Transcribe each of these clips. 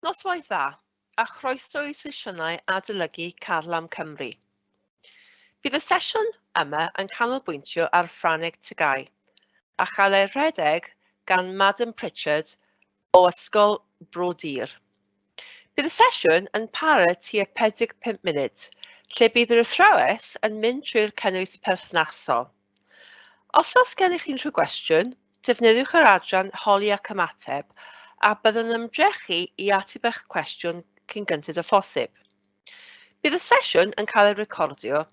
Noswaith dda, a chroeso i sesiynau adolygu Carlam Cymru. Bydd y sesiwn yma yn canolbwyntio ar Ffrangeg TAGU, a chael ei rhedeg gan Madam Pritchard o ysgol Brodir. Bydd y sesiwn yn para tua 45 munud, lle bydd yr athrawes yn mynd trwy'r cynnwys perthnasol. Os oes gennych unrhyw gwestiwn, defnyddiwch yr adran holi ac ymateb, a byddwn yn ymdrechu i ateb eich cwestiwn cyn gyntaf o phosib. Bydd y sesiwn yn cael ei recordio,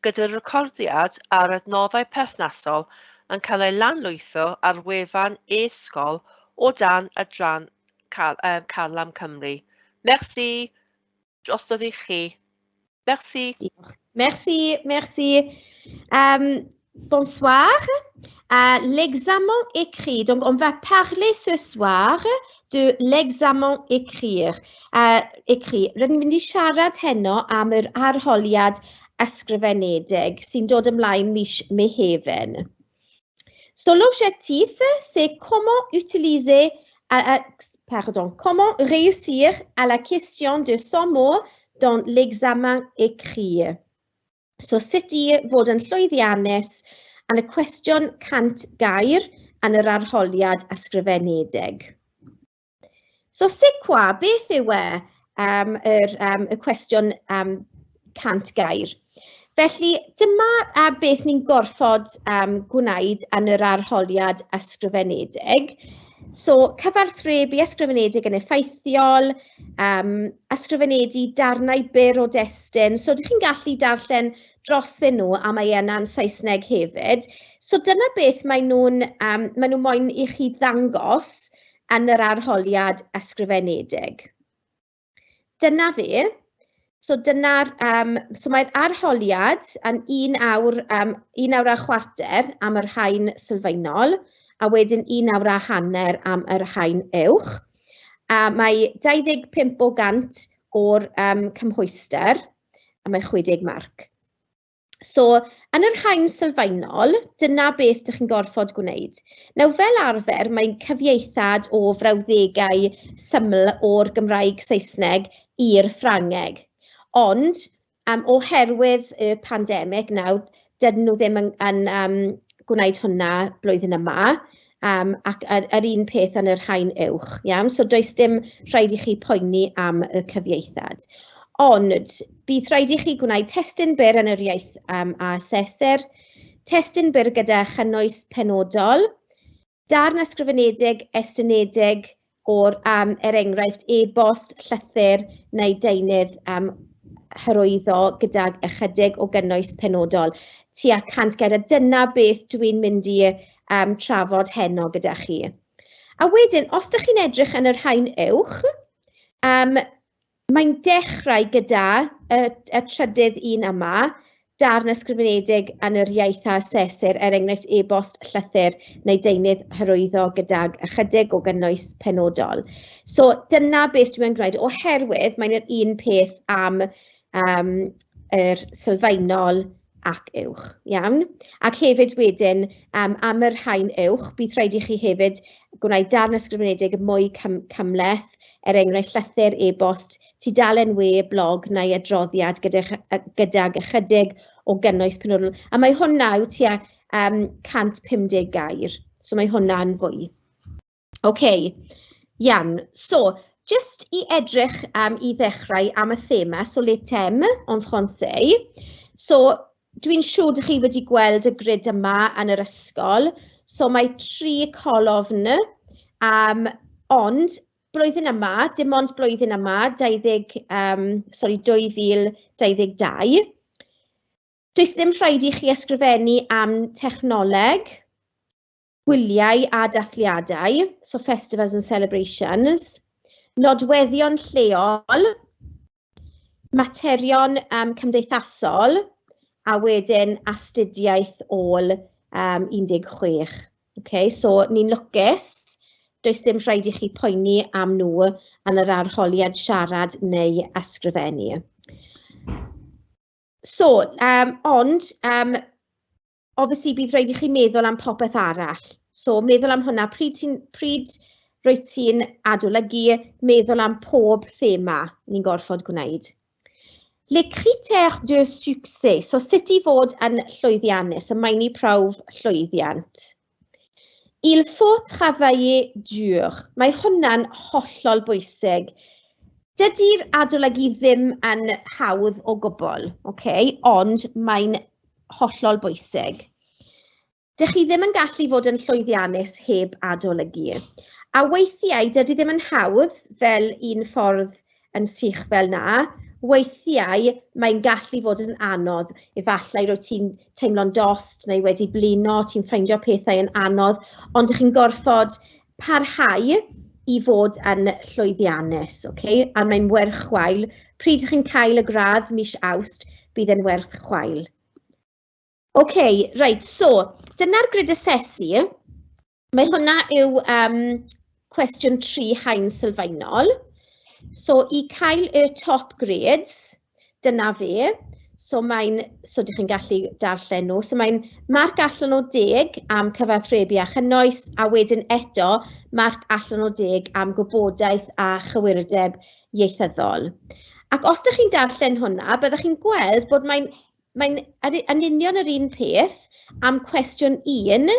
gyda'r recordiad a'r adnoddau perthnasol yn cael ei lanlwytho ar wefan e-sgol o dan adran Carlam Cymru. Merci, drosodd i chi. Merci. Merci. Bonsoir. L'examen écrit. Donc, on va parler ce soir de l'examen écrit. Rydyn mynd i siarad heno am yr arholiad ysgrifenedig sy'n dod ymlaen mis Mehefin. So, l'objectif, c'est comment comment réussir à la question de 100 mots dans l'examen écrit. So, sut i fod yn llwyddiannus yn y cwestiwn 100 gair yn yr arholiad ysgrifenedig. So, c'est quoi? Beth yw y cwestiwn 100 gair? Felly, dyma beth ni'n gorfod gwneud yn yr arholiad ysgrifenedig. So, cyfarthrebu ysgrifenedig yn effeithiol, ysgrifenedig darnau byr o destun. So, ydych chi'n gallu darllen drosyn nhw a mae yna'n Saesneg hefyd. So, dyna beth mae nhw'n moyn i chi ddangos yn yr arholiad ysgrifenedig. Dyna fe. So, mae'r arholiad yn 1 awr a chwarter am yr rhain sylfaenol, a wedyn 1 awr a hanner am yr rhain uwch. Mae 25% o'r cymhwyster, a mae 60 marc. So, yn yr rhain sylfaenol, dyna beth ydych chi'n gorfod gwneud. Nawr, fel arfer, mae'n cyfieithad o frawddegau syml o'r Gymraeg Saesneg i'r Ffrangeg. Ond, oherwydd y pandemig nawr, dydyn nhw ddim yn gwneud hwnna blwyddyn yma, ac yr un peth yn yr rhain uwch. So, does dim rhaid i chi poeni am y cyfieithad. Ond, bydd rhaid i chi gwneud testyn byr yn yr iaith a sesur, testyn byr gyda chynnwys penodol, darn ysgrifenedig estynedig o'r enghraifft e-bost, llythyr neu deunydd hyrwyddo gydag ychydig o gynnwys penodol. Tua 100 gair, dyna beth dwi'n mynd i trafod heno gyda chi. A wedyn, os ydych chi'n edrych yn yr rhain uwch, mae'n dechrau gyda y trydydd un yma, darn ysgrifenedig yn yr iaith a sesur, enghraifft e-bost, llythyr neu deunydd hyrwyddo gydag ychydig o gynnwys penodol. So, dyna beth dwi'n gwneud, oherwydd mae'n yr un peth am yr sylfaenol ac uwch. Ac hefyd wedyn, am yr rhain uwch, bydd rhaid i chi hefyd gwneud darn ysgrifenedig mwy cymleth, enghraifft llythyr e-bost, tudalen we, blog neu adroddiad gydag ychydig o gynnwys penodol. A mae hwnna yw tua 150 gair. So mae hwnna'n fwy. So, just i edrych i ddechrau am y thema, so le thème en français. So, dwi'n siŵr ydych chi wedi gweld y grid yma yn yr ysgol. So, mae 3 colofn, ond blwyddyn yma, dim ond blwyddyn yma, 2022. Does dim rhaid i chi ysgrifennu am technoleg, gwyliau a dathliadau, so festivals and celebrations, nodweddion lleol, materion cymdeithasol, a wedyn astudiaeth ôl 16. So, ni'n lwcus, does dim rhaid i chi poeni am nhw yn yr arholiad siarad neu ysgrifennu. So, ond, obviously bydd rhaid i chi meddwl am popeth arall. So, meddwl am hwnna, pryd rwyt ti'n adolygu meddwl am pob thema ni'n gorfod gwneud. Les critères de succès, so sut i fod yn llwyddiannus, y maen ni prawf llwyddiant. Il faut travailler dur. Mae hwnna'n hollol bwysig. Dydy'r adolygu ddim yn hawdd o gwbl, ond mae'n hollol bwysig. Dych chi ddim yn gallu fod yn llwyddiannus heb adolygu. A weithiau, dydy ddim yn hawdd fel un ffordd yn sych fel na. Weithiau, mae'n gallu fod yn anodd. Efallai rwyt ti'n teimlo'n dost neu wedi blino, ti'n ffeindio pethau yn anodd, ond ydych chi'n gorfod parhau i fod yn llwyddiannus, a mae'n werth chwail. Pryd ydych chi'n cael y gradd mis Awst, bydd yn werth chwail. Reit, so, dyna'r grid asesu. Mae hwnna yw cwestiwn 3 haen sylfaenol. So, i cael y top grades, dyna fe. So, dych chi'n gallu darllen nhw. So, mae'n marc allan o 10 am cyfathrebu a chynnwys, a wedyn eto, marc allan o 10 am gwybodaeth a chywirdeb ieithyddol. Ac os ydych chi'n darllen hwnna, byddwch chi'n gweld bod mae'n yn union yr un peth am cwestiwn 1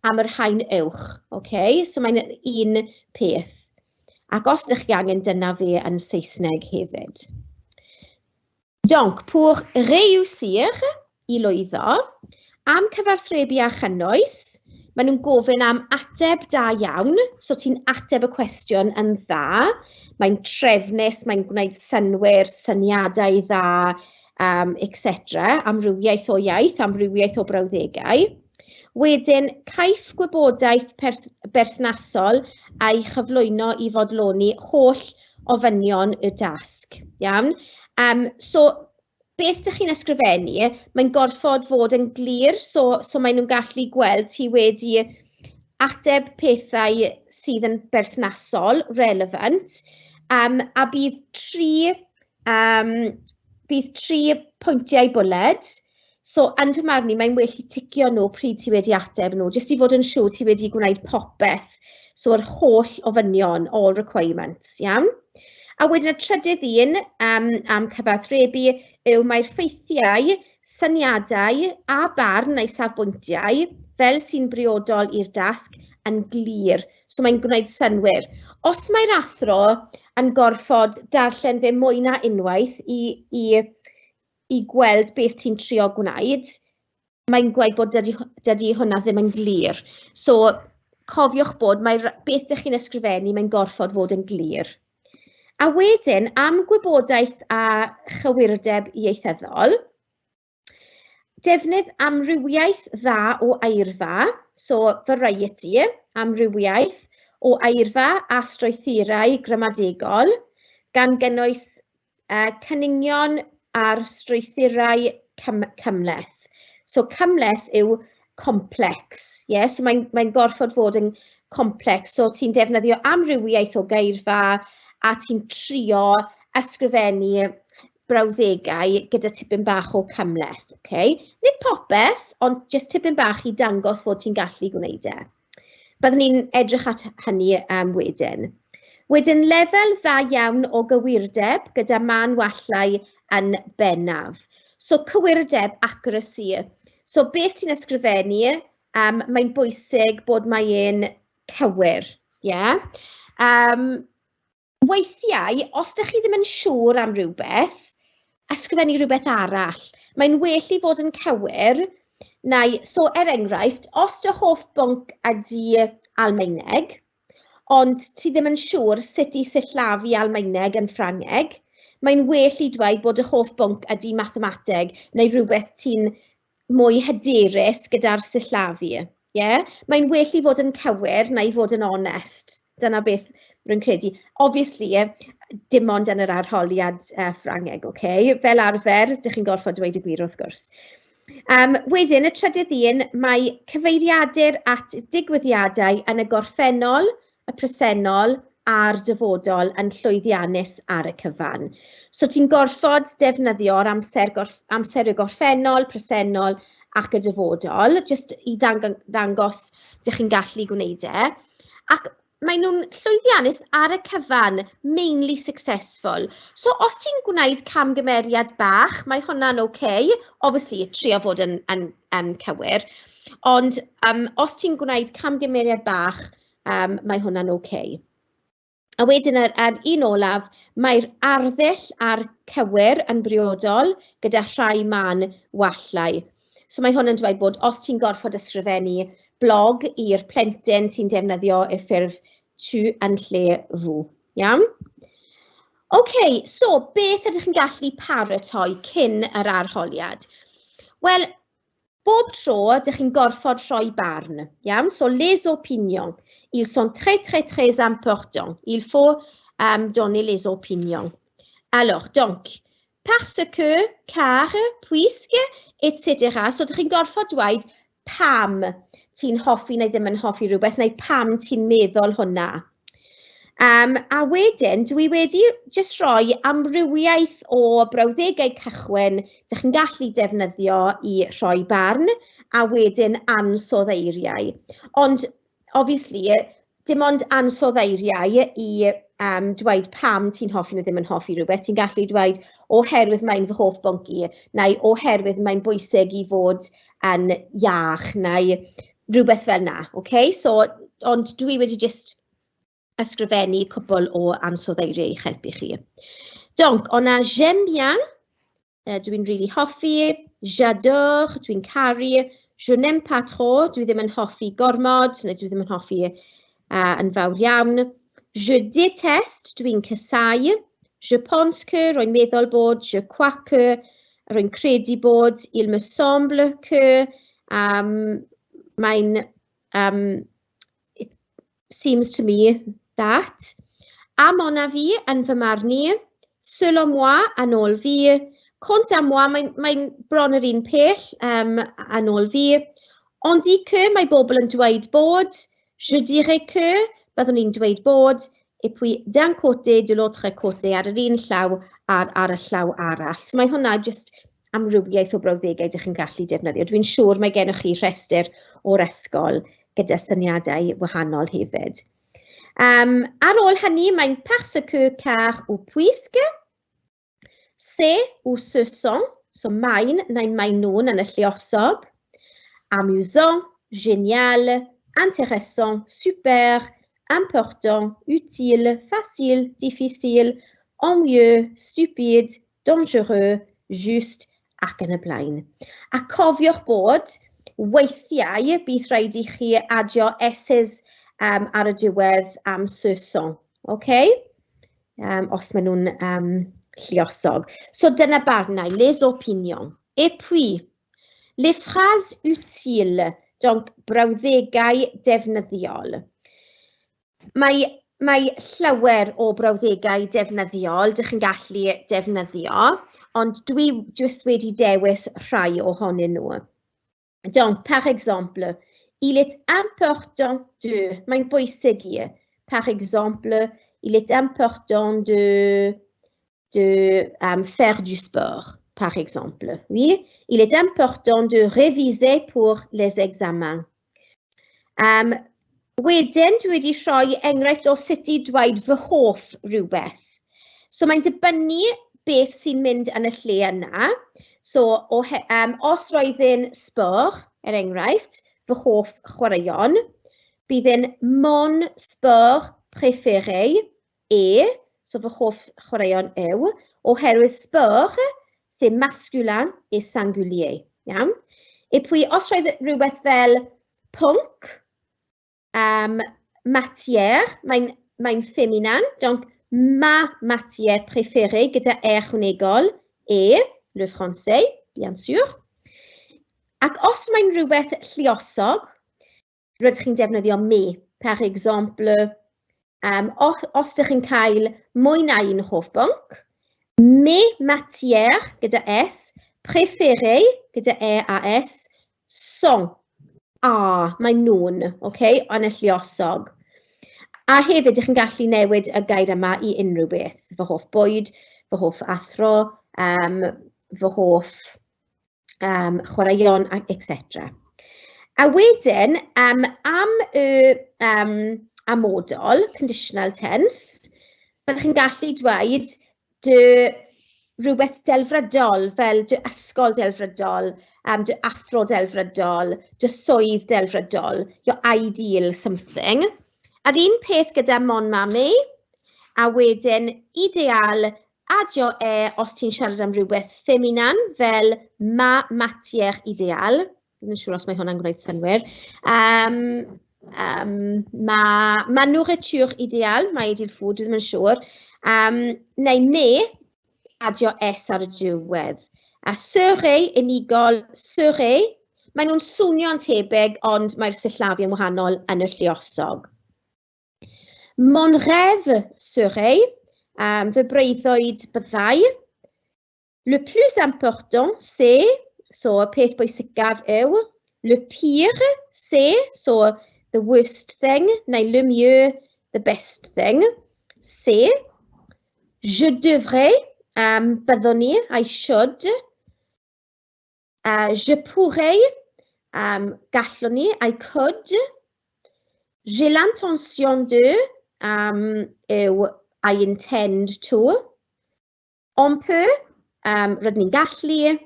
am yr haen uwch. So, mae'n un peth. Ac os ydych chi angen dyna fe yn Saesneg hefyd. Donc, pour réussir, i lwyddo, am cyfathrebu a chynnwys, maen nhw'n gofyn am ateb da iawn, so ti'n ateb y cwestiwn yn dda, mae'n trefnus, mae'n gwneud synwyr, syniadau dda, etc. Amrywiaeth o iaith, amrywiaeth o brawddegau. Wedyn, caiff gwybodaeth berthnasol a'i chyflwyno i fodloni holl ofynion y dasg. So, beth ydych chi'n ysgrifennu, mae'n gorfod fod yn glir, so maen nhw'n gallu gweld ti wedi ateb pethau sydd yn berthnasol, relevant, a bydd 3 pwyntiau bwled. So, yn fy marn i, mae'n well i ticio nhw pryd ti wedi ateb nhw, jyst i fod yn siŵr ti wedi gwneud popeth. So, yr holl ofynion, all requirements, iawn? A wedyn y trydydd un am cyfathrebu yw mae'r ffeithiau, syniadau a barn neu safbwyntiau fel sy'n briodol i'r dasg yn glir. So, mae'n gwneud synwyr. Os mae'r athro yn gorfod darllen fe mwy na unwaith i gweld beth ti'n trio gwneud, mae'n gweud bod dydy hwnna ddim yn glir. So, cofiwch bod beth ydych chi'n ysgrifennu, mae'n gorfod fod yn glir. A wedyn, am gwybodaeth a chywirdeb ieithyddol, defnydd amrywiaeth dda o eirfa, so variety, amrywiaeth o eirfa a strwythurau gramadegol, gan gynnwys cynnigion a'r strwythurau cymleth. So, cymleth yw complex. So, mae'n gorfod fod yn complex. So, ti'n defnyddio amrywiaeth o geirfa a ti'n trio ysgrifennu brawddegau gyda tipyn bach o cymleth. Nid popeth, ond jyst tipyn bach i dangos fod ti'n gallu gwneud e. Byddwn ni'n edrych at hynny wedyn. Wedyn, lefel dda iawn o gywirdeb gyda man wallau yn bennaf. So, cywirdeb, accuracy. So, beth ti'n ysgrifennu, mae'n bwysig bod mae'n cywir. Weithiau, os ydych chi ddim yn siŵr am rhywbeth, ysgrifennu rhywbeth arall. Mae'n well i fod yn cywir. So, enghraifft, os dy hoff bwnc ydy Almaeneg, ond ti ddim yn siŵr sut i sillafu Almaeneg yn Ffrangeg, mae'n well i dweud bod y hoff bwnc ydy mathemateg neu rhywbeth ti'n mwy hyderus gyda'r sillafu. Mae'n well i fod yn cywir neu fod yn onest. Dyna beth rwy'n credu. Obviously, dim ond yn yr arholiad Ffrangeg, Fel arfer, ydych chi'n gorfod dweud y gwir wrth gwrs. Wedyn, y trydydd un, mae cyfeiriadur at digwyddiadau yn y gorffennol, y presennol a'r dyfodol yn llwyddiannus ar y cyfan. So, ti'n gorfod defnyddio'r amser y gorffennol, presennol ac y dyfodol, jyst i ddangos ydych chi'n gallu gwneud e. Ac maen nhw'n llwyddiannus ar y cyfan, mainly successful. So, os ti'n gwneud camgymeriad bach, mae hwnna'n okay. Obviously, trio fod yn cywir. Ond os ti'n gwneud camgymeriad bach, mae hwnna'n okay. A wedyn ar un olaf, mae'r arddull a'r cywir yn briodol gyda rhai man wallau. So mae hwn yn dweud bod os ti'n gorfod ysgrifennu blog i'r plentyn ti'n defnyddio y ffurf tu yn lle fw. Iawn? OK, so beth ydych chi'n gallu paratoi cyn yr arholiad? Wel, bob tro ydych chi'n gorfod rhoi barn. Iawn? So les opinions. Ils sont très, très, très importants. Il faut donner les opinions. Alors, donc, parce que, car, puisque, etc. So, ydych chi'n gorfod dweud pam ti'n hoffi neu ddim yn hoffi rhywbeth, neu pam ti'n meddwl hwnna. A wedyn, dwi wedi just rhoi amrywiaeth o brawddegau cychwyn ydych chi'n gallu defnyddio i rhoi barn, a wedyn ansoddeiriau. Ond, obviously, dim ond ansoddeiriau i dweud pam ti'n hoffi neu ddim yn hoffi rhywbeth. Ti'n gallu dweud oherwydd mae'n fy hoff bwnci, neu oherwydd mae'n bwysig i fod yn iach, neu rhywbeth fel na. Okay? So, ond dwi wedi just ysgrifennu cwbl o ansoddeiriau i helpu chi. Donc, on a j'aime bien, dwi'n really hoffi, j'adore, dwi'n caru, je n'aime pas trop, dwi ddim yn hoffi gormod, neu dwi ddim yn hoffi yn fawr iawn. Je déteste, dwi'n casau. Je pense que, rwy'n meddwl bod, je crois que, rwy'n credu bod, il me semble que, mae'n, it seems to me that. A mon avis, yn fy marn i, selon moi, yn ôl fi, quant à moi, mae'n bron yr un pell yn ôl fi. On dit que, mae bobl yn dweud bod. Je dirais que, byddwn ni'n dweud bod. Et puis, d'un côté, de l'autre côté, ar yr un llaw ar y llaw arall. So mae hwnna just amrywiaeth o brawddegau ydych chi'n gallu defnyddio. Dwi'n siŵr mae gennych chi rhestr o'r ysgol gyda syniadau wahanol hefyd. Ar ôl hynny, mae'n parce que, car ou puisque. C'est ou ce sont, so mae'n neu mae'n nhw'n yn y lluosog. Amusant, génial, intéressant, super, important, utile, facile, difficile, ennuyeux, stupide, dangereux, juste ac yn y blaen. A cofiwch bod weithiau bydd rhaid i chi adio esses ar y diwedd am ce sont. Okay? Os maen nhw'n lluosog. So dyna barnau, les opinions. Et puis, les phrases utiles, donc brawddegau defnyddiol. Mae llawer o brawddegau defnyddiol dych chi'n gallu defnyddio, ond dwi jyst wedi dewis rhai ohonyn nhw. Donc, par exemple, il est important de, mae'n bwysig i, par exemple, il est important de faire du sport, par exemple. Oui, il est important de réviser pour les examens. Wedyn, dwi wedi rhoi enghraifft o sut i dweud fy hoff rhywbeth. So mae'n dibynnu beth sy'n mynd yn y lle yna. So os roedd yn sport, enghraifft, fy hoff chwaraeon, bydd yn mon sport préféré so fy hoff chwaraeon yw, oherwydd sport, c'est masculin et singulier. Iawn? Et puis, os roedd rhywbeth fel pwnc, matière, mae'n féminin, donc ma matière préférée gyda ychwanegol le français, bien sûr. Ac os mae'n rhywbeth lluosog, rydych chi'n defnyddio me. Par exemple, os ydych chi'n cael mwy na un hoff bwnc, mes matières gyda S, préférées gyda a S, sont. Mae nhw'n, okay, yn y lluosog. A hefyd, ydych chi'n gallu newid y gair yma i unrhyw beth. Fy hoff bwyd, fy hoff athro, fy hoff chwaraeon, etc. A wedyn, am y amodol, conditional tense, byddwch chi'n gallu dweud rhywbeth delfrydol, fel dy ysgol delfrydol, dy athro delfrydol, dy swydd delfrydol, your ideal something. A'r un peth gyda mon mami, a wedyn ideal, adio os ti'n siarad am rhywbeth ffeminan, fel ma matière ideal. Dwi'n siŵr os mae hwnna'n gwneud synwyr. Ma nourriture ideal, ma ideal food, dwi'n siŵr. Neu me, adio S ar y diwedd. A serait, unigol, serait, maen nhw'n swnio'n tebyg, ond mae'r sillafiau'n wahanol yn y lluosog. Mon rêve serait, fy breuddwyd byddai. Le plus important, c'est, so y peth bwysicaf yw. Le pire, c'est, so the worst thing, neu le mieux, the best thing. C'est, je devrais, byddwn ni, I should. Je pourrais, gallwn ni, I could. J'ai l'intention de, yw I intend to. On peut, rydyn ni'n gallu.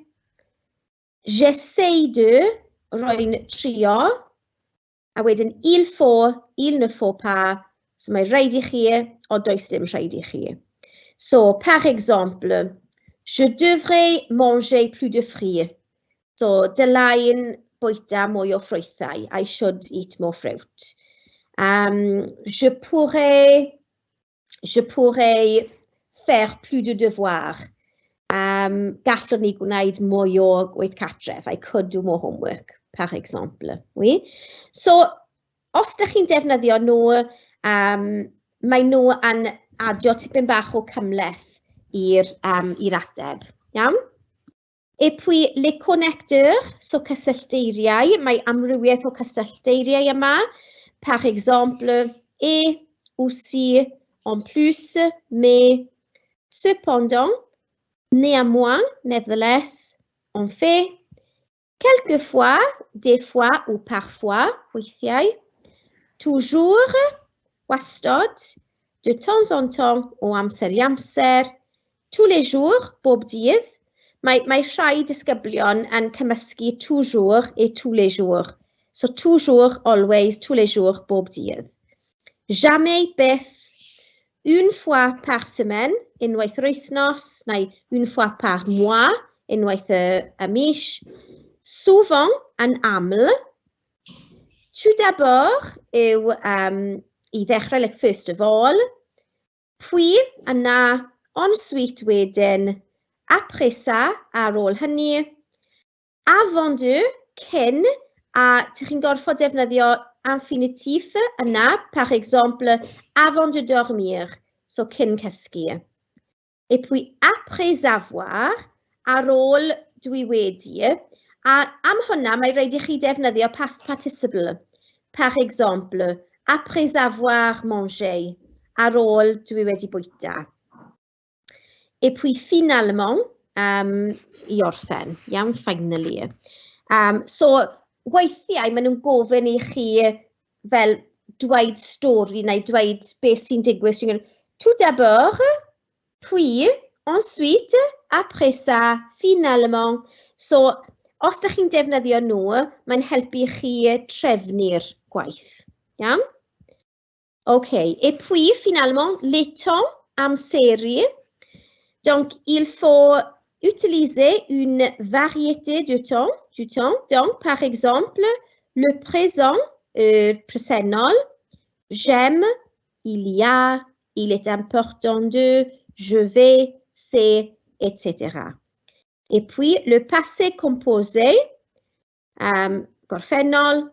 J'essaie de, rwy'n trio. A wedyn, il ne faut pas. So mae rhaid I chi, o does dim rhaid I chi. So, par exemple, je devrais manger plus de fruits. So, dylai'n bwyta mwy o ffrwythau. I should eat more fruit. Je pourrais faire plus de devoirs. Gallwn ni gwneud mwy o gweith cartref. I could do more homework, par exemple. Oui? So, os ydych chi'n defnyddio nhw, mae nhw yn adio tipyn bach o cymleth i'r ateb. Iawn? Et puis, les connecteurs, so cysyllteiriau, mae amrywiaeth o cysyllteiriau yma. Par exemple, et, aussi, en plus, mais, cependant, néanmoins, nevertheless, en fait, quelquefois, des fois ou parfois, weithiau, toujours, wastod, de temps en temps, o amser I amser, tous les jours, bob dydd. Mae rhai disgyblion yn cymysgu toujours et tous les jours. So toujours, always, tous les jours, bob dydd. Jamais, beth, une fois par semaine, unwaith yr wythnos, neu une fois par mois, unwaith y mis. Souvent, yn aml. Tout d'abord yw I ddechrau, like first of all. Puis, yna, ensuite wedyn, après ça, ar ôl hynny. Avant de, cyn, a chi'n gorfod defnyddio infinitif yna, par exemple, avant de dormir, so cyn cysgu. Et puis, après avoir, ar ôl dwi wedi, a am hwnna mae rhaid I chi defnyddio past participle. Par exemple, après avoir mangé, ar ôl dwi wedi bwyta. Et puis, finalement, I orffen, iawn, finally. So, weithiau maen nhw'n gofyn I chi fel dweud stori neu dweud beth sy'n digwydd. Tout d'abord, puis, ensuite, après ça, finalement. So, os ydych chi'n defnyddio nhw, mae'n helpu chi trefnu'r gwaith. Iawn? OK. Et puis, finalement, les temps, amseru. Donc, il faut utiliser une variété de temps, du temps. Donc, par exemple, le présent, presennol, j'aime, il y a, il est important de, je vais, c'est, etc. Et puis, le passé composé, gorffennol,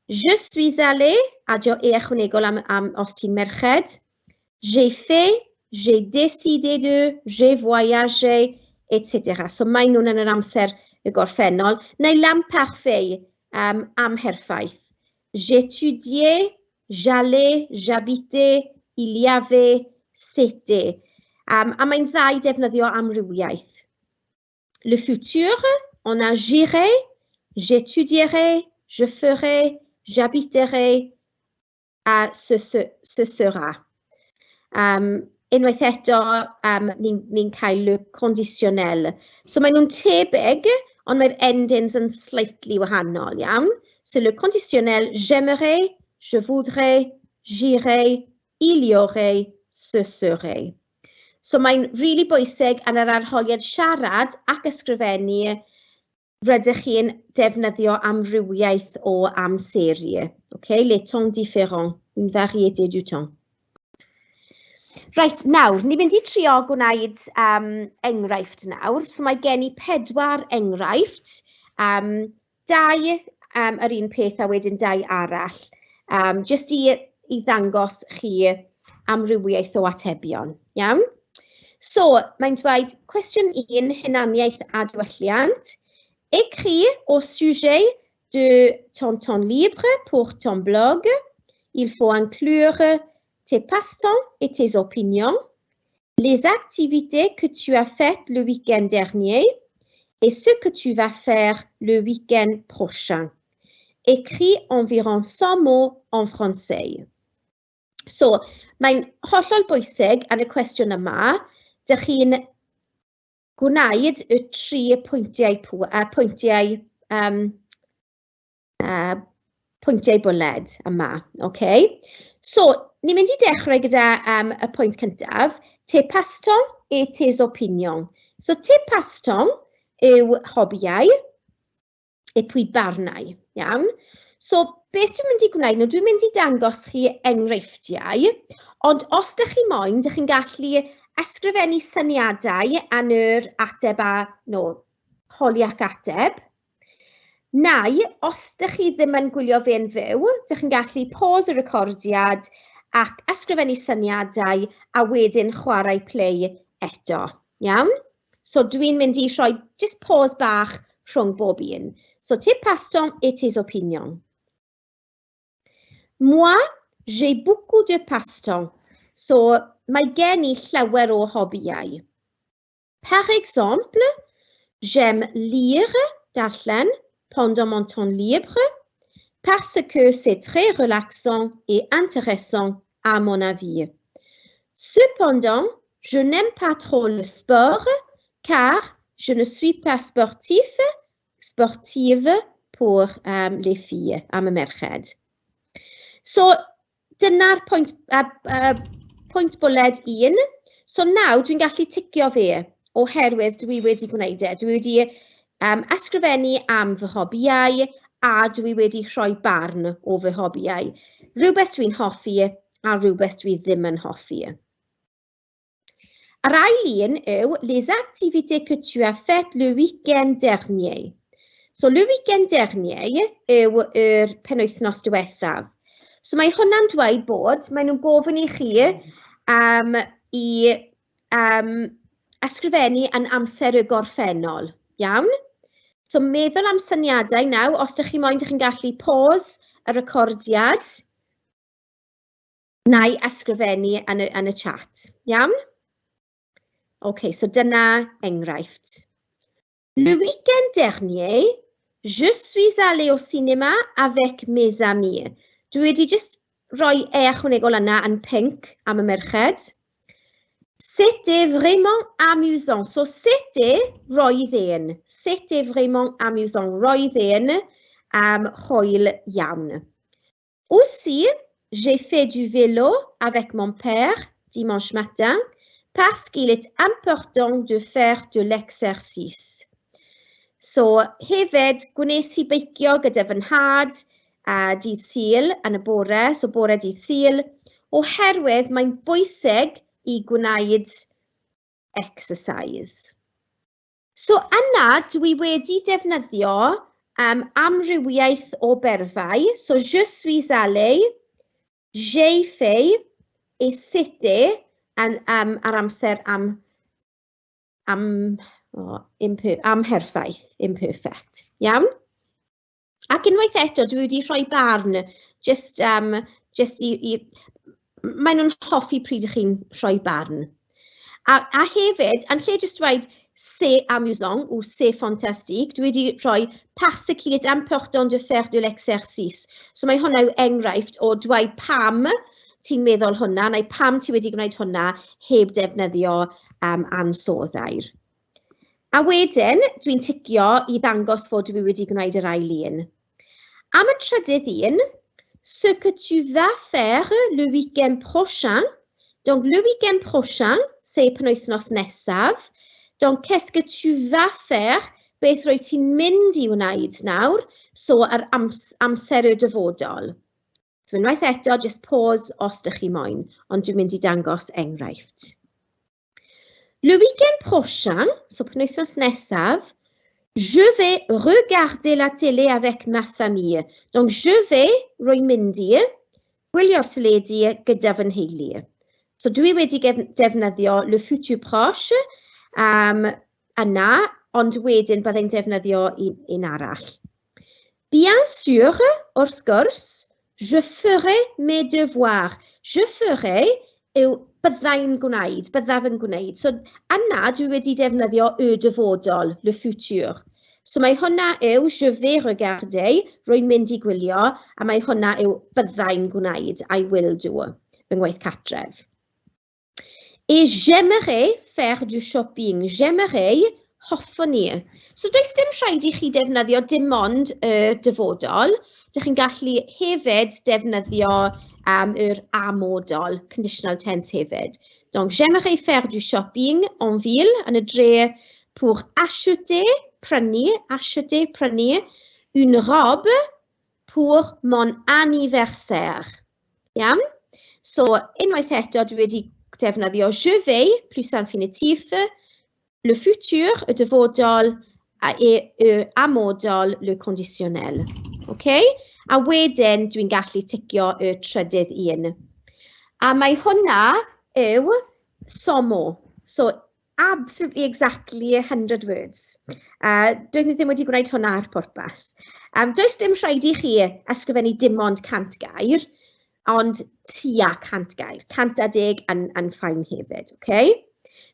je suis allé, adio ychwanegol am os ti'n merched, j'ai fait, j'ai décidé de, j'ai voyagé, etc. So mae nhw'n yn yr amser y gorffennol. Neu l'imparfait, amherffaith. J'étudiais, j'allais, j'habitais, il y avait, c'était. A mae'n dda I defnyddio amrywiaeth. Le futur, on a j'irai, j'étudierai, je ferai, j'habiterai, a ce sera. Unwaith eto, ni'n cael le conditionnel. So maen nhw'n tebyg, ond mae'r endings yn slightly wahanol, iawn? So le conditionnel, j'aimerais, je voudrais, j'irai, il y aurait, ce serait. So mae'n really bwysig yn yr arholiad siarad ac ysgrifennu rydych chi'n defnyddio amrywiaeth o amseru. Okay? Les temps différents, une variété du temps. Right, nawr, ni'n mynd i trio gwneud enghraifft nawr. So mae gen I 4 enghraifft, 2 yr un peth a wedyn 2 arall, jyst i ddangos chi amrywiaeth o atebion, iawn? So, mae'n dweud, cwestiwn 1, hunaniaeth a diwylliant. Écris au sujet de ton temps libre pour ton blog. Il faut inclure tes passe-temps et tes opinions, les activités que tu as faites le week-end dernier et ce que tu vas faire le week-end prochain. Écris environ 100 mots en français. So, mae'n hollol bwysig yn y cwestiwn yma, dych chi'n gwneud y 3 pwyntiau bwled yma, okay? So, ni'n mynd i dechrau gyda y pwynt cyntaf, tes passe-temps et tes opinions. So, tes passe-temps yw hobiau, et puis barnau, iawn? So, beth dwi'n mynd i gwneud? Dwi'n mynd i dangos chi enghreifftiau, ond os ydych chi moyn, ydych chi'n gallu ysgrifennu syniadau yn yr ateb a, holi ac ateb. Neu, os ydych chi ddim yn gwylio fe'n fyw, ydych chi'n gallu pause y recordiad ac ysgrifennu syniadau a wedyn chwarae play eto. Iawn? So dwi'n mynd i rhoi just pause bach rhwng bob un. So tes passe-temps et tes opinions. Moi, j'ai beaucoup de passe-temps. So, mae gen I llawer o hobiau. Par exemple, j'aime lire, darllen, pendant mon temps libre, parce que c'est très relaxant et intéressant à mon avis. Cependant, je n'aime pas trop le sport, car je ne suis pas sportive pour les filles, am y merched. So, dyna'r pwynt bwled 1. So nawr dwi'n gallu ticio fe oherwydd dwi wedi gwneud e. Dwi wedi ysgrifennu am fy hobiau a dwi wedi rhoi barn o fy hobiau. Rhywbeth dwi'n hoffi a rhywbeth dwi ddim yn hoffi. Yr ail un yw les activités que tu as faites le week-end dernier. So le week-end dernier yw yr penwythnos diwethaf. So mae hwnna'n dweud bod, maen nhw'n gofyn I chi I ysgrifennu yn amser y gorffennol, iawn? So meddwl am syniadau nawr, os ydych chi moyn, ydych chi'n gallu pause y recordiad neu ysgrifennu yn y chat, iawn? OK, so dyna enghraifft. Le week-end dernier, je suis allée au cinéma avec mes amis. Dwi wedi just rhoi ychwanegol yna yn pink am y merched. C'était vraiment amusant. So, c'était roedd un. C'était vraiment amusant. Roedd un hwyl iawn. Aussi, j'ai fait du vélo avec mon père dimanche matin parce qu'il est important de faire de l'exercice. So, hefyd, gwnes I beicio gyda fy nhad dydd Sul yn y bore, so bore dydd Sul, oherwydd mae'n bwysig I gwneud exercise. So yna dwi wedi defnyddio amrywiaeth o berfau. So je suis allée, j'ai fait et c'était ar amser amherffaith, imperfect. Iawn? Ac unwaith eto, dwi wedi rhoi barn, just I maen nhw'n hoffi pryd ych chi'n rhoi barn. A hefyd, yn lle just dweud, c'est amusant ou c'est fantastique. Dwi wedi rhoi parce qu'il est important de faire de l'exercice. So mae hwnna yw enghraifft o dweud pam ti'n meddwl hwnna, neu pam ti wedi gwneud hwnna heb defnyddio ansoddair. A wedyn, dwi'n ticio i ddangos fod dwi wedi gwneud yr ail un. Am y trydydd un, ce que tu vas faire le week-end prochain. Donc, le week-end prochain, c'est penwythnos nesaf. Donc, qu'est-ce que tu vas faire? Beth roi ti'n mynd i wneud nawr? So, yr amser y dyfodol. So, unwaith eto, just pause os ydych chi moyn, ond dwi'n mynd i dangos enghraifft. Le week-end prochain, so penwythnos nesaf, je vais regarder la télé avec ma famille. Donc, je vais rwy'n mynd i gwylio'r teledu gyda fy nheulu. So, dwi wedi defnyddio le futur proche yna, ond wedyn byddai'n defnyddio un arall. Bien sûr, wrth gwrs, je ferai mes devoirs. Je ferai yw byddai'n gwneud, byddaf yn gwneud. So, yna dwi wedi defnyddio y dyfodol, le futur. So, mae hwnna yw je vais regarder, rwy'n mynd i gwylio, a mae hwnna yw byddai'n gwneud, I will do, fy ngwaith cartref. Et j'aimerais faire du shopping. J'aimerais hoffwn i. So, does dim rhaid i chi defnyddio dim ond y dyfodol. Dych chi'n gallu hefyd defnyddio yr amodol, conditional tense hefyd. Donc, j'aimerais faire du shopping en ville, yn y dre, pour acheter, prynu, une robe pour mon anniversaire. Iawn? So, unwaith eto, dwi wedi defnyddio je vais, plus infinitif, le futur, y dyfodol, et y amodol, le conditionnel. Okay? A wedyn, dwi'n gallu ticio y trydydd un. A mae hwnna yw somo. So, absolutely exactly 100 words. Doedd ni ddim wedi gwneud hwnna ar pwrpas. Does dim rhaid i chi ysgrifennu dim ond 100 gair, ond tua 100 gair. 110 yn ffain hefyd, okay?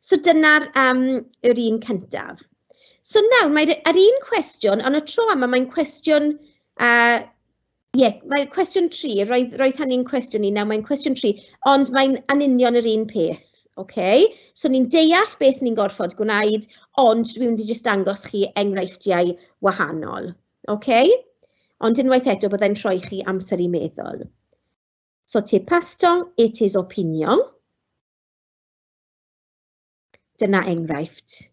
So dyna'r yr un cyntaf. So nawr, mae'r un cwestiwn, ond y tro yma mae'n cwestiwn, mae'n cwestiwn 3, roedd hynny'n cwestiwn un, nawr mae'n cwestiwn 3, ond mae'n yn union yr un peth, okay? So ni'n deall beth ni'n gorfod gwneud, ond dwi'n mynd i just dangos chi enghreifftiau wahanol, okay? Ond unwaith eto byddai'n rhoi chi amser i meddwl. So, tes passe-temps et tes opinions. Dyna enghraifft.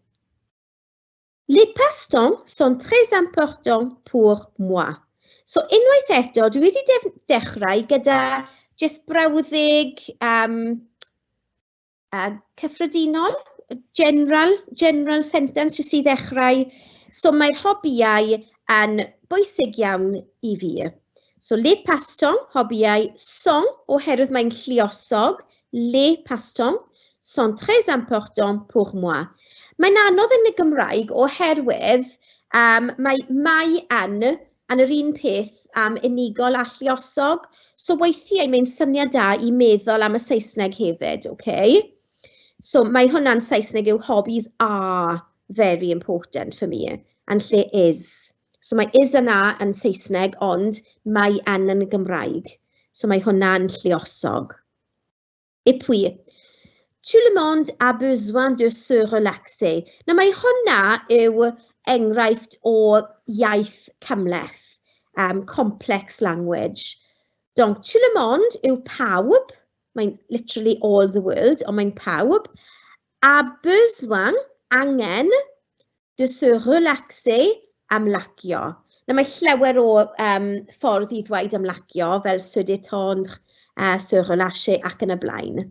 Les passe-temps sont très importants pour moi. So, unwaith eto, dwi wedi dechrau gyda just brawddeg cyffredinol, general sentence, jyst i ddechrau. So, mae'r hobbyau yn bwysig iawn i fi. So, les passe-temps, hobbyau, sont, oherwydd mae'n lluosog, les passe-temps, sont très importants pour moi. Mae'n anodd yn y Gymraeg oherwydd mae yn yr un peth unigol a lluosog. So, weithiau mae'n syniad da i meddwl am y Saesneg hefyd, okay? So, mae hwnna'n Saesneg yw hobbies are very important for me, yn lle is. So, mae is yna yn Saesneg, ond mae yn Gymraeg. So, mae hwnna'n lluosog. Et puis, tout le monde a besoin de se relaxer. Na, mae hwnna yw enghraifft o iaith cymleth, complex language. Donc, tout le monde yw pawb, mae'n literally all the world, ond mae'n pawb, a besoin, angen, de se relaxer, amlacio. Na, mae llawer o ffordd i ddweud amlacio, fel se détendre, se relâcher ac yn y blaen.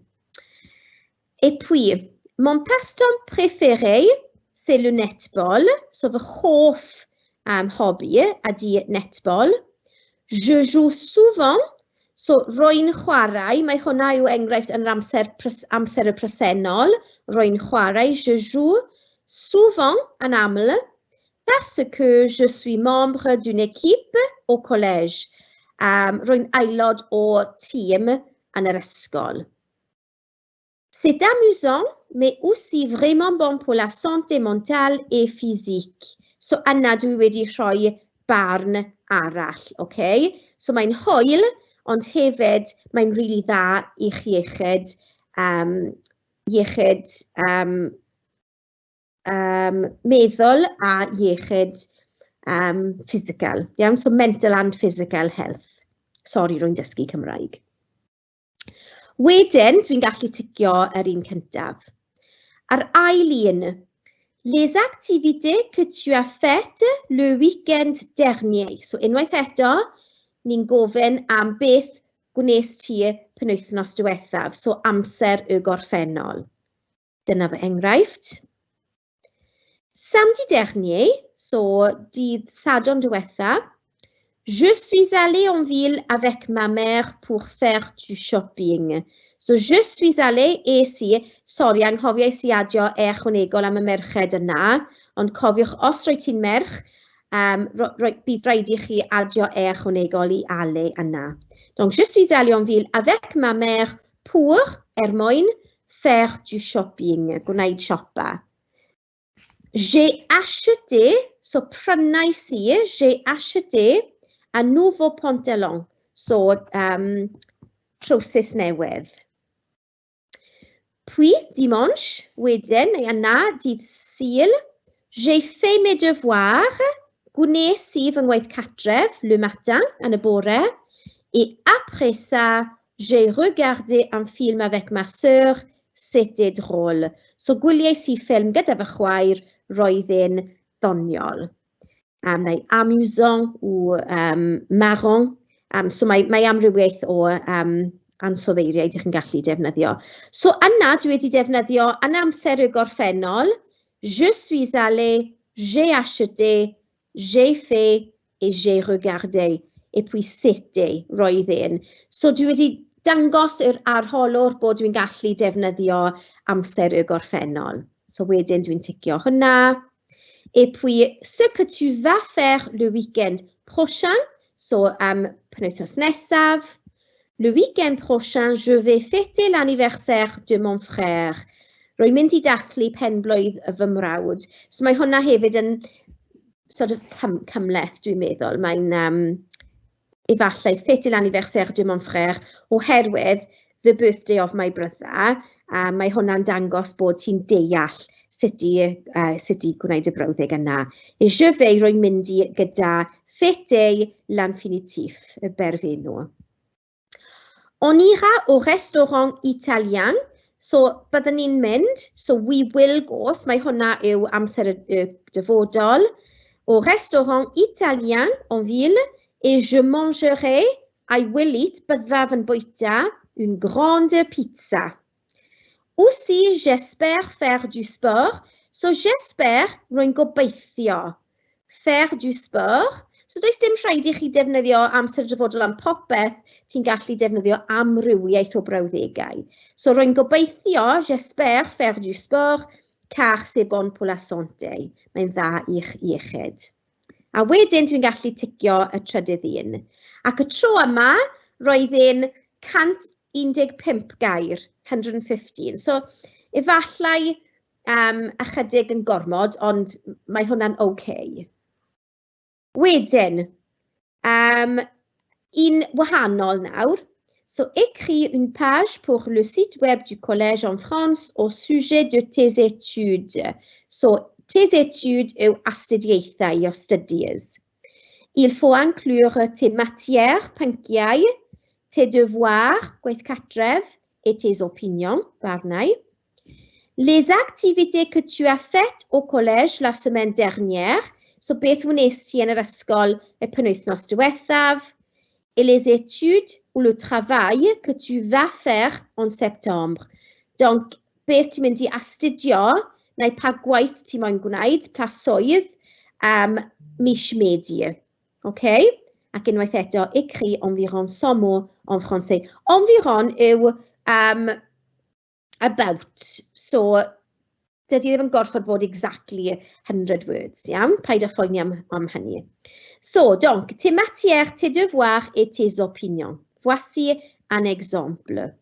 Et puis, mon passe-temps préféré, c'est le netball. So, fy hoff hobby ydy netball. Je joue souvent. So, rwy'n chwarae. Mae hwnna yw enghraifft yn amser y presennol. Rwy'n chwarae. Je joue souvent yn aml. Parce que je suis membre d'une équipe au collège. Rwy'n aelod o tîm yn yr ysgol. C'est amusant, mais aussi vraiment bon pour la santé mentale et physique. So, yna dwi wedi rhoi barn arall, okay? So, mae'n hwyl, ond hefyd mae'n rili dda i'ch iechyd, meddwl a iechyd physical. Iawn? So, mental and physical health. Sori, rwy'n dysgu Cymraeg. Wedyn, dwi'n gallu ticio yr un cyntaf. Ar ail un, les activités que tu as faites le week-end dernier. So, unwaith eto, ni'n gofyn am beth gwnes ti penwythnos diwethaf. So, amser y gorffennol. Dyna fy enghraifft. Samedi dernier, so dydd Sadwrn diwethaf, je suis allée en ville avec ma mère pour faire du shopping. So, je suis allée si, sori, anghofiais i adio ychwanegol am y merched yna, ond cofiwch, os rwy ti'n merch, bydd rhaid i chi adio ychwanegol i ale yna. Donc, je suis allée en ville avec ma mère pour, mwyn, faire du shopping, gwneud siopa. J'ai acheté, so prynais i, j'ai acheté un nouveau pantalon, so trowsus newydd. Puis, dimanche, wedyn, neu yna, dydd Sul, j'ai fait mes devoirs, gwnes i fy ngwaith catref, le matin, yn y bore, et après ça, j'ai regardé un film avec ma sœur, c'était drôle. So, gwyliais i ffilm gyda fy chwaer, roedd e'n ddoniol. Neu amusant ou marrant. So mae amrywiaeth o ansoddeiriau ydych chi'n gallu defnyddio. So yna dwi wedi defnyddio yn amser y gorffennol, je suis allée, j'ai acheté, j'ai fait et j'ai regardé. Et puis c'était, roedd e'n. So dwi wedi dangos yr arholwr bod dwi'n gallu defnyddio amser y gorffennol. So wedyn dwi'n ticio hwnna. Et puis, ce que tu vas faire le week-end prochain, so penwythnos nesaf, le week-end prochain, je vais fêter l'anniversaire de mon frère. Rwy'n mynd i dathlu penblwydd fy mrawd. So mae hwnna hefyd yn sort of cymleth, dwi'n meddwl. Mae'n efallai fêter l'anniversaire de mon frère oherwydd the birthday of my brother. Mae hwnna'n dangos bod ti'n deall sut i gwneud y brawddeg yna. Et je vais rwy'n mynd i gyda fêter l'infinitif, y berfenw. On ira au restaurant italien. So, byddwn ni'n mynd, so we will go, so mae hwnna yw amser y dyfodol. Au restaurant italien en ville, et je mangerai, I will eat, byddaf yn bwyta, une grande pizza. Aussi, j'espère faire du sport. So, j'espère, rwy'n gobeithio. Faire du sport. So, does dim rhaid i chi defnyddio amser dyfodol am popeth, ti'n gallu defnyddio amrywiaeth o brawddegau. So, rwy'n gobeithio, j'espère faire du sport, car c'est bon pour la santé. Mae'n dda i'ch iechyd. A wedyn dwi'n gallu ticio y trydydd un. Ac y tro yma, roedd e'n 115 gair, 115. So, efallai ychydig yn gormod, ond mae hwnna'n okay. Wedyn, un wahanol nawr. So, écris une page pour le site web du collège en France au sujet de tes études. So, tes études yw astudiaethau, your studies. Il faut inclure tes matières, pynciau, tes devoirs, gwaith catref, et tes opinions, barnau. Les activités que tu as faites au collège la semaine dernière, so beth wnes ti yn yr ysgol y penwythnos diwethaf, et les études ou le travail que tu vas faire en septembre. Donc, beth ti'n mynd i astudio, neu pa gwaith ti moyn gwneud, pa swydd, mis Medi. Okay? Ac unwaith eto, écris environ 100 mots en français. Environ yw about. So, dydy ddim yn gorfod bod exactly 100 words, iawn? Paid â phoeni am hynny. So, donc, tes matières, tes devoirs et tes opinions. Voici un exemple.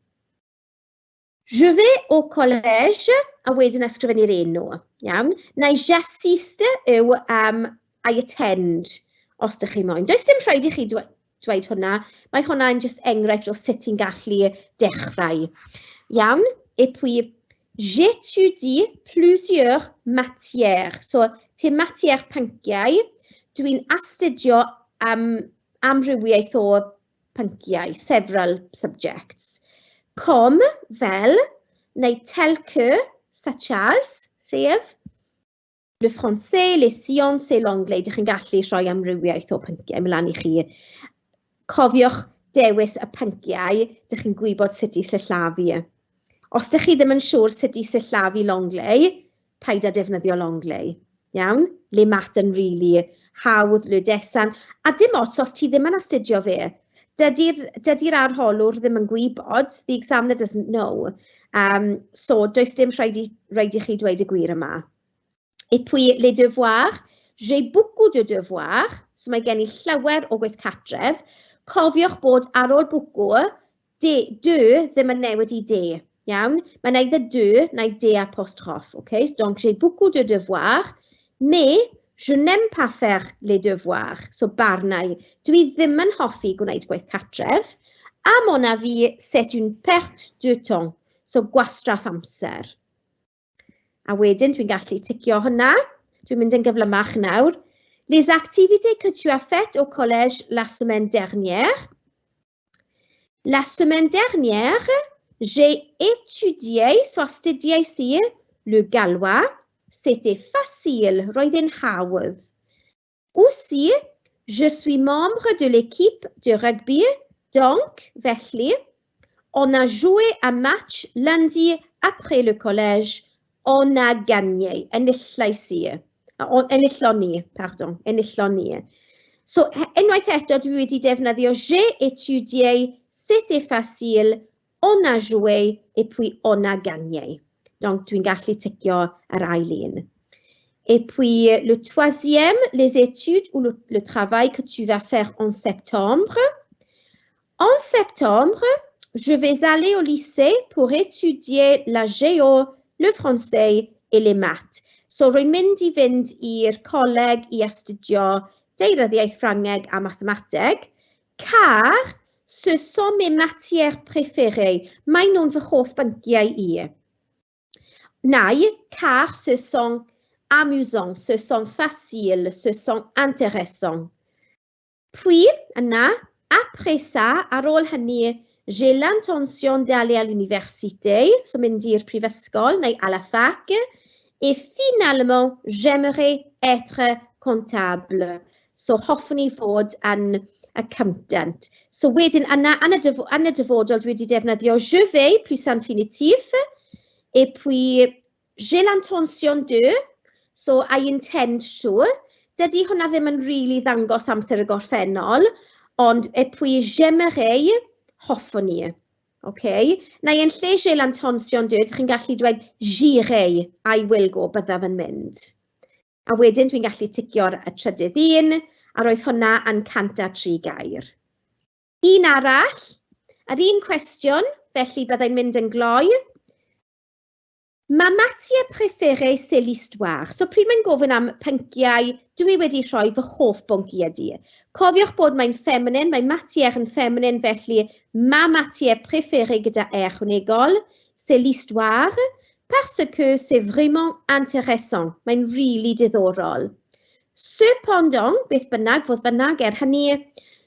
Je vais au collège, a wedyn ysgrifennu'r enw, iawn. Neu j'assiste yw I attend, os ydych chi moyn. Does dim rhaid I chi dweud hwnna, mae hwnna'n just enghraifft o sut ti'n gallu dechrau. Iawn, et puis, j'étudie plusieurs matières. So, te matière pynciau, dwi'n astudio amrywiaeth o pynciau, several subjects. Comme, fel, neu tel que, such as, sef, le français, les sciences et l'anglais. Dych chi'n gallu rhoi amrywiaeth o pynciau, mlaen I chi. Cofiwch dewis y pynciau, dych chi'n gwybod sut I sillafu. Os dych chi ddim yn siŵr sut I sillafu l'anglais, paid â defnyddio l'anglais. Iawn? Le mat yn really hawdd, le desan. A dim ots os ti ddim yn astudio fe. Dydy'r arholwr ddim yn gwybod, the examiner doesn't know. So, does dim rhaid I chi dweud y gwir yma. Et puis, les devoirs. J'ai beaucoup de devoirs. So, mae gen I llawer o gwaith cartref. Cofiwch bod ar ôl bwcw, de ddim yn newid I de. Iawn? Mae'n either de neu de apostrophe. Okay? Donc, j'ai beaucoup de devoirs. Mais, je n'aime pas faire les devoirs. So, barnau. Dwi ddim yn hoffi gwneud gwaith cartref. A mon avis, c'est une perte de temps. So, gwastraff amser. A wedyn, dwi'n gallu ticio hwnna. Dwi'n mynd yn gyflymach nawr. Les activités que tu as faites au collège la semaine dernière. La semaine dernière, j'ai étudié, so astudiais I, le gallois. C'était facile, roedd e'n hawdd. Aussi, je suis membre de l'équipe de rugby, donc, felly, on a joué un match lundi après le collège, on a gagné. Enillais I. Enillon ni, pardon, enillon ni. So, unwaith eto dwi wedi defnyddio j'ai étudié, c'était facile, on a joué, et puis on a gagné. Donc, dwi'n gallu ticio yr ail un. Et puis, le troisième, les études ou le travail que tu vas faire en septembre. En septembre, je vais aller au lycée pour étudier la géo, le français et les maths. So, rwy'n mynd I fynd i'r coleg I astudio deiryddiaeth Ffrangeg a mathemateg, car ce sont mes matières préférées. Mae nhw'n fy hoff bynciau I. Neu, car ce sont amusants, ce sont faciles, ce sont intéressants. Puis, yna, après ça, ar ôl hynny, j'ai l'intention d'aller à l'université, so mynd i'r prifysgol neu à la fac, et finalement, j'aimerais être comptable. So, hoffwn I fod yn accountant. So, wedyn, yna, yn y dyfodol, dwi wedi defnyddio je vais plus infinitif, et puis, j'ai l'intention de, so I intend to. Dydy hwnna ddim yn really ddangos amser y gorffennol, ond et puis j'aimerais hoffwn I. Okay? Neu yn lle j'ai l'intention de, chi'n gallu dweud j'irai, I will go, byddaf yn mynd. A wedyn dwi'n gallu ticio'r trydydd un, a roedd hwnna yn 103 gair. Un arall, yr un cwestiwn, felly byddai'n mynd yn gloi. Ma matière préférée, c'est l'histoire. So, pryd mae'n gofyn am pynciau, dwi wedi rhoi fy hoff bwnci ydi. Cofiwch bod mae'n feminine, mae matière yn feminine, felly ma matière préférée gyda ychwanegol, c'est l'histoire, parce que c'est vraiment intéressant. Mae'n really diddorol. Cependant, beth bynnag, fodd bynnag hynny,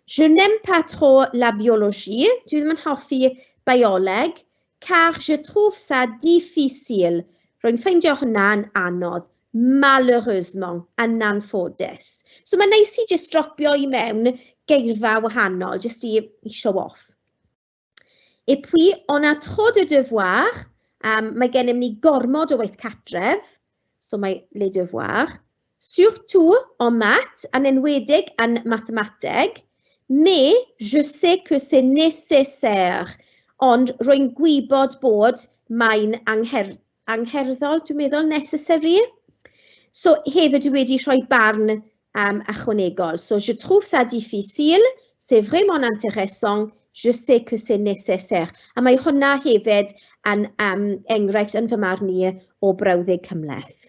je n'aime pas trop la biologie, dwi ddim yn hoffi bioleg, car je trouve ça difficile. Rwy'n ffeindio hwnna'n anodd, malheureusement, yn anffodus. So mae'n neis I just dropio I mewn geirfa wahanol, just I show off. Et puis, on a trop de devoirs. Mae gennym ni gormod o waith cartref, so mae les devoirs. Surtout en maths, yn enwedig yn mathemateg, mais je sais que c'est nécessaire. Ond rwy'n gwybod bod mae'n angherddol, dwi'n meddwl, necessary. So, hefyd dwi wedi rhoi barn ychwanegol. So, je trouve ça difficile, c'est vraiment intéressant, je sais que c'est nécessaire. A mae hwnna hefyd yn enghraifft yn fy marn i o brawddeg cymhleth.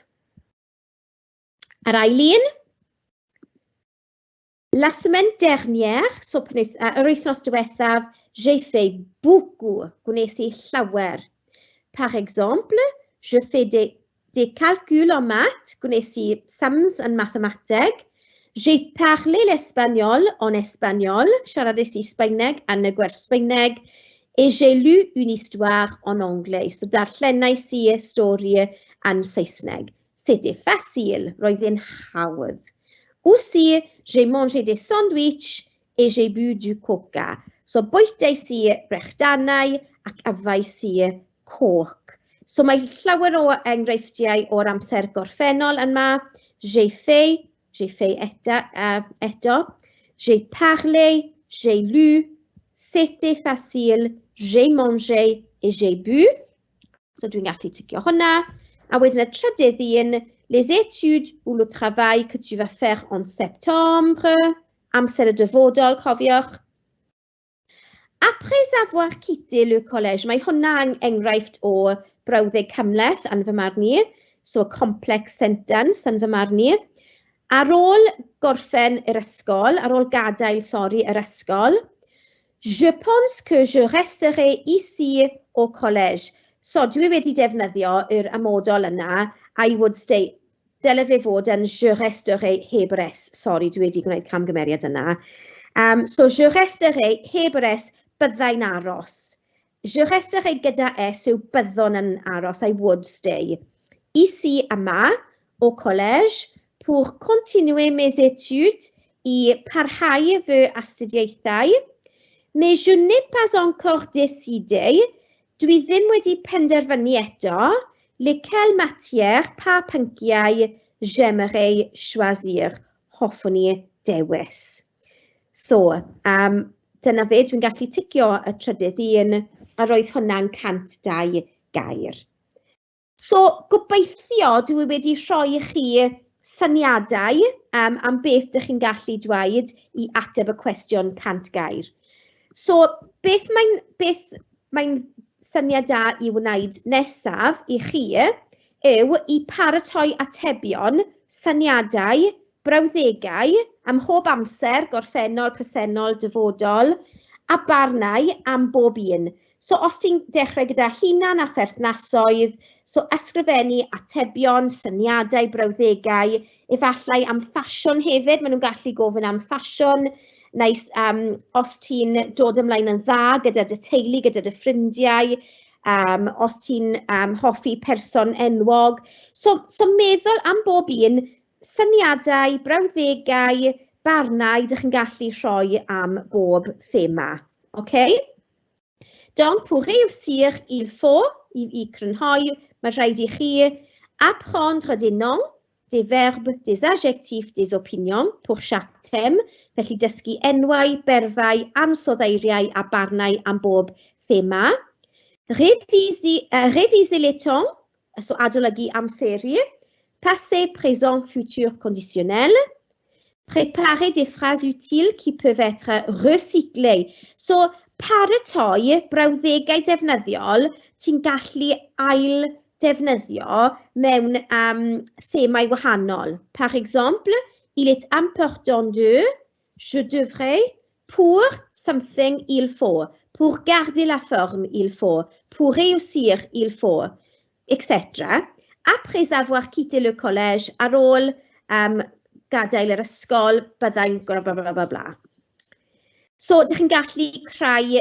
Yr ail un. La semaine dernière, so yr wythnos diwethaf, j'ai fait beaucoup, gwnes I llawer. Par exemple, je fais des calculs en maths, gwnes I sums yn mathemateg. J'ai parlé l'espagnol en espagnol, siaradais I Sbaeneg yn y gwerth Sbaeneg, et j'ai lu une histoire en anglais. So darllenais I stori yn Saesneg. C'était facile, roedd yn hawdd. Aussi, j'ai mangé des sandwichs et j'ai bu du coca. So bwytais I brechdanau ac afais I coc. So mae llawer o enghreifftiau o'r amser gorffennol yma. J'ai fait eto. J'ai parlé, j'ai lu, c'était facile, j'ai mangé et j'ai bu. So dwi'n gallu ticio hwnna. A wedyn y trydydd un, les études ou le travail que tu vas faire en septembre, amser y dyfodol, cofiwch. Après avoir quitté le collège, mae hwnna yn enghraifft o brawddeg cymhleth yn fy marn I, so a complex sentence yn fy marn I. Ar ôl gorffen yr ysgol, ar ôl gadael, yr ysgol, je pense que je resterai ici au collège. So, dwi wedi defnyddio yr amodol yna, I would stay, dyle fe fod yn je resterai heb res. Sorry, dwi wedi gwneud camgymeriad yna. So, je resterai heb res, byddai'n aros. Je resterai gyda es yw byddwn yn aros, I would stay. Ici yma, au collège, pour continuer mes études I parhau fy astudiaethau, mais je n'ai pas encore décidé, dwi ddim wedi penderfynu eto, lesquelles matières, pa pynciau j'aimerais choisir, hoffwn I dewis. So, dyna fe, dwi'n gallu ticio y trydydd un, a roedd hwnna'n 102 gair. So, gobeithio dwi wedi rhoi I chi syniadau am beth ydych chi'n gallu dweud I ateb y cwestiwn 100 gair. So, beth mae'n syniad da I wneud nesaf I chi yw I paratoi atebion, syniadau, brawddegau am mhob amser, gorffennol, presennol, dyfodol, a barnau am bob un. So, os ti'n dechrau gyda hunan a pherthnasoedd, so ysgrifennu atebion, syniadau, brawddegau, efallai am ffasiwn hefyd, maen nhw'n gallu gofyn am ffasiwn, neu os ti'n dod ymlaen yn dda gyda dy teulu, gyda dy ffrindiau, os ti'n hoffi person enwog. So meddwl am bob un, syniadau, brawddegau, barnau, ydych chi'n gallu rhoi am bob thema. Okay? Donc, pour réussir, il faut, I crynhoi, mae rhaid I chi apprendre des noms, des verbes, des adjectifs, des opinions pour chaque thème, felly dysgu enwau, berfau, ansoddeiriau a barnau am bob thema. Réviser les temps, so adolygu amseru, passé, présent, futur, conditionnel. Préparer des phrases utiles qui peuvent être recyclées. So, paratoi brawddegau defnyddiol, ti'n gallu ail defnyddio mewn themau wahanol. Par exemple, il est important de, je devrais, pour something, il faut, pour garder la forme, il faut, pour réussir, il faut, etc. Après avoir quitté le collège, ar ôl gadael yr ysgol, byddai'n bla bla bla bla. So, ydych chi'n gallu creu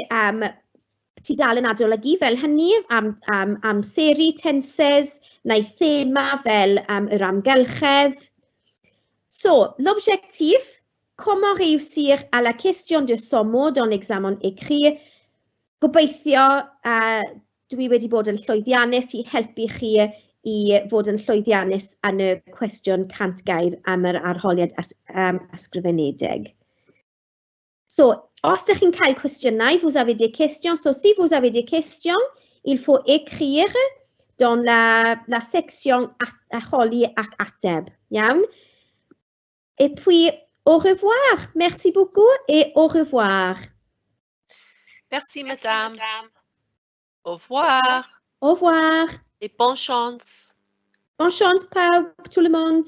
tudalen adolygu fel hynny am seri, tenses, neu thema fel yr amgylchedd. So, l'objectif, comment réussir à la question de son mot dans l'examen écrit. Gobeithio, dwi wedi bod yn llwyddiannus I helpu chi I fod yn llwyddiannus yn y cwestiwn 100 gair am yr arholiad ysgrifenedig. So, os ydych chi'n cael cwestiynau, vous avez des questions. So, si vous avez des questions, il faut écrire dans la section arholi ac ateb. Iawn? Et puis, au revoir. Merci beaucoup et au revoir. Merci, madame. Au revoir. Au revoir. Et bonne chance. Bonne chance, pawb, tout le monde.